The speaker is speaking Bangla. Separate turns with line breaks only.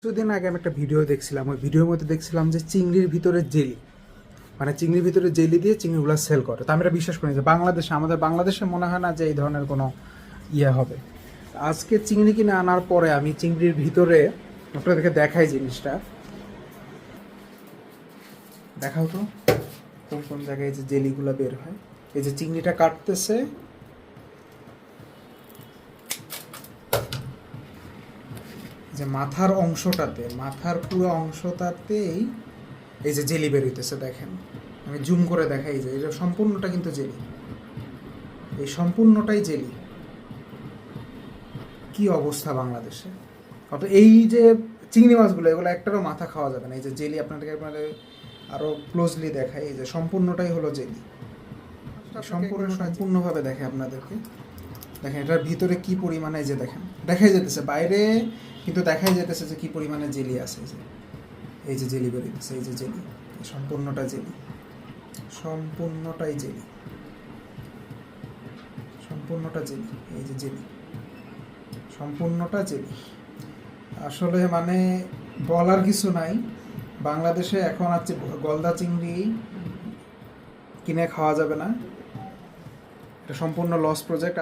কিছুদিন আগে আমি একটা ভিডিও দেখছিলাম, ওই ভিডিওর মধ্যে দেখছিলাম যে চিংড়ির ভিতরে জেলি, মানে চিংড়ির ভিতরে জেলি দিয়ে চিংড়িগুলো সেল করে। তো আমি এটা বিশ্বাস করি যে আমাদের বাংলাদেশে মনে হয় না যে এই ধরনের কোনো ইয়ে হবে। আজকে চিংড়ি কিনে আনার পরে আমি চিংড়ির ভিতরে আপনাদেরকে দেখাই জিনিসটা, দেখাও তো কোন কোন জায়গায় এই যে জেলিগুলো বের হয়। এই যে চিংড়িটা কাটতেছে, যে মাথার অংশটাতে, মাথার পুরো অংশটাতেই এই যে জেলি বেরোইতেছে, দেখেন আমি জুম করে দেখাই যে এটা সম্পূর্ণটা কিন্তু জেলি, এই সম্পূর্ণটাই জেলি। কি অবস্থা বাংলাদেশে! অত এই যে চিংড়ি মাছগুলো, এগুলো একটারও মাথা খাওয়া যাবে না। এই যে জেলি আপনাদেরকে আরও ক্লোজলি দেখাই, এই যে সম্পূর্ণটাই হলো জেলি। সম্পূর্ণভাবে দেখে আপনাদেরকে, দেখেন এটার ভিতরে কি পরিমাণে, এই যে দেখেন দেখাই যেতেছে বাইরে, কিন্তু দেখাই যেতেছে যে কি পরিমাণে জেলি আছে। এই যে জেলি বেরিয়েছে, এই যে জেলি, সম্পূর্ণটা জেলি, সম্পূর্ণটাই জেলি, সম্পূর্ণটা জেলি, এই যে জেলি, সম্পূর্ণটা জেলি। আসলে মানে বলার কিছু নাই। বাংলাদেশে এখন আছে গলদা চিংড়ি কিনে খাওয়া যাবে না, এটা সম্পূর্ণ লস প্রজেক্ট।